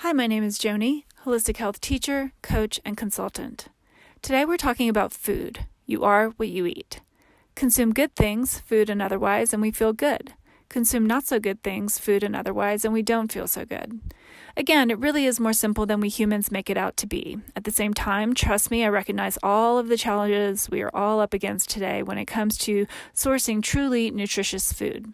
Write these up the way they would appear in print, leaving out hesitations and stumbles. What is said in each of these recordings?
Hi, my name is Joni, holistic health teacher, coach, and consultant. Today we're talking about food. You are what you eat. Consume good things, food and otherwise, and we feel good. Consume not so good things, food and otherwise, and we don't feel so good. Again, it really is more simple than we humans make it out to be. At the same time, trust me, I recognize all of the challenges we are all up against today when it comes to sourcing truly nutritious food.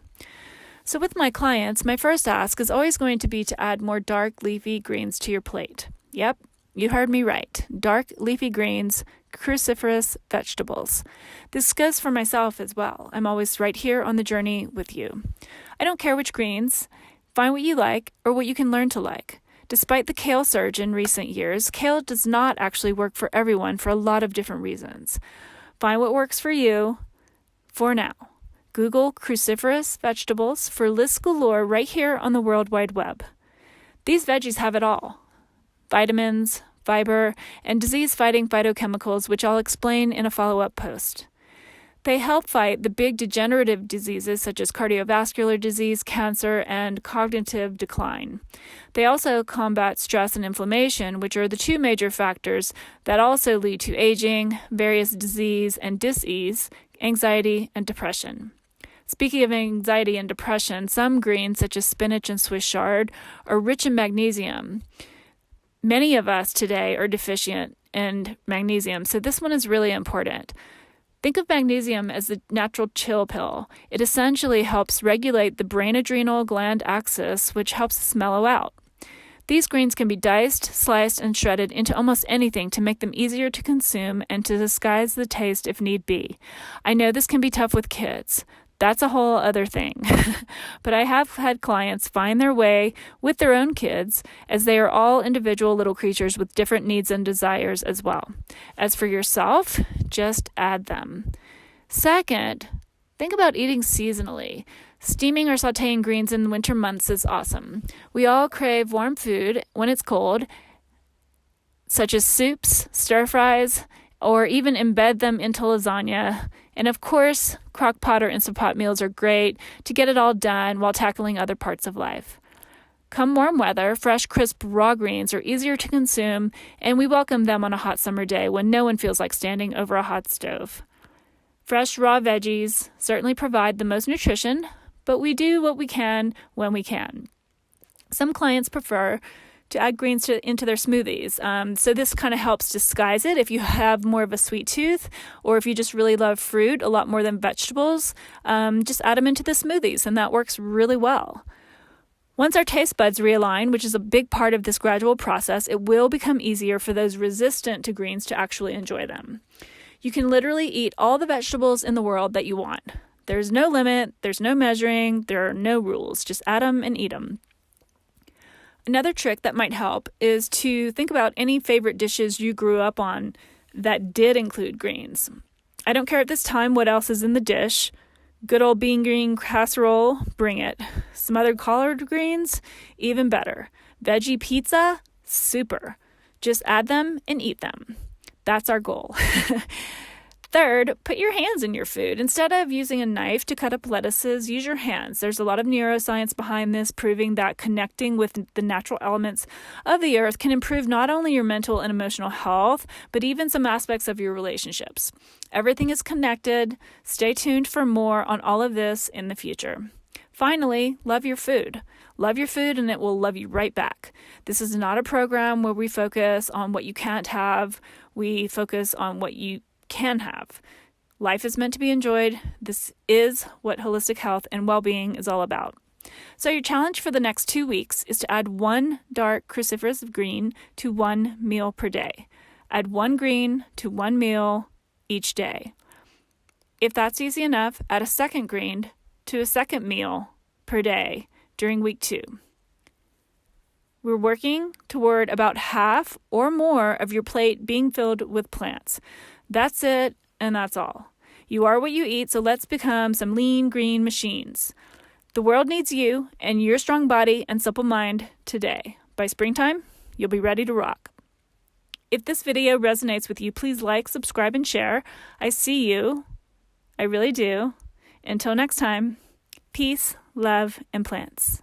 So with my clients, my first ask is always going to be to add more dark leafy greens to your plate. Yep, you heard me right. Dark leafy greens, cruciferous vegetables. This goes for myself as well. I'm always right here on the journey with you. I don't care which greens. Find what you like or what you can learn to like. Despite the kale surge in recent years, kale does not actually work for everyone for a lot of different reasons. Find what works for you for now. Google cruciferous vegetables for lists galore right here on the World Wide Web. These veggies have it all. Vitamins, fiber, and disease-fighting phytochemicals, which I'll explain in a follow-up post. They help fight the big degenerative diseases such as cardiovascular disease, cancer, and cognitive decline. They also combat stress and inflammation, which are the two major factors that also lead to aging, various disease and dis-ease, anxiety, and depression. Speaking of anxiety and depression, some greens, such as spinach and Swiss chard, are rich in magnesium. Many of us today are deficient in magnesium, so this one is really important. Think of magnesium as the natural chill pill. It essentially helps regulate the brain-adrenal gland axis, which helps us mellow out. These greens can be diced, sliced, and shredded into almost anything to make them easier to consume and to disguise the taste if need be. I know this can be tough with kids. That's a whole other thing. But I have had clients find their way with their own kids, as they are all individual little creatures with different needs and desires as well. As for yourself, just add them. Second, think about eating seasonally. Steaming or sautéing greens in the winter months is awesome. We all crave warm food when it's cold, such as soups, stir fries, or even embed them into lasagna. And of course, crock pot or Instant Pot meals are great to get it all done while tackling other parts of life. Come warm weather, fresh, crisp, raw greens are easier to consume, and we welcome them on a hot summer day when no one feels like standing over a hot stove. Fresh, raw veggies certainly provide the most nutrition, but we do what we can when we can. Some clients prefer to add greens into their smoothies. So this kind of helps disguise it if you have more of a sweet tooth, or if you just really love fruit a lot more than vegetables, just add them into the smoothies, and that works really well. Once our taste buds realign, which is a big part of this gradual process, it will become easier for those resistant to greens to actually enjoy them. You can literally eat all the vegetables in the world that you want. There's no limit, there's no measuring, there are no rules. Just add them and eat them. Another trick that might help is to think about any favorite dishes you grew up on that did include greens. I don't care at this time what else is in the dish. Good old bean green casserole, bring it. Some other collard greens, even better. Veggie pizza, super. Just add them and eat them. That's our goal. Third, put your hands in your food. Instead of using a knife to cut up lettuces, use your hands. There's a lot of neuroscience behind this, proving that connecting with the natural elements of the earth can improve not only your mental and emotional health, but even some aspects of your relationships. Everything is connected. Stay tuned for more on all of this in the future. Finally, love your food. Love your food and it will love you right back. This is not a program where we focus on what you can't have. We focus on what you can have. Life is meant to be enjoyed. This is what holistic health and well-being is all about. So your challenge for the next 2 weeks is to add one dark cruciferous green to one meal per day. Add one green to one meal each day. If that's easy enough, add a second green to a second meal per day during week 2. We're working toward about half or more of your plate being filled with plants. That's it, and that's all. You are what you eat, so let's become some lean green machines. The world needs you and your strong body and supple mind today. By springtime, you'll be ready to rock. If this video resonates with you, please like, subscribe, and share. I see you. I really do. Until next time, peace, love, and plants.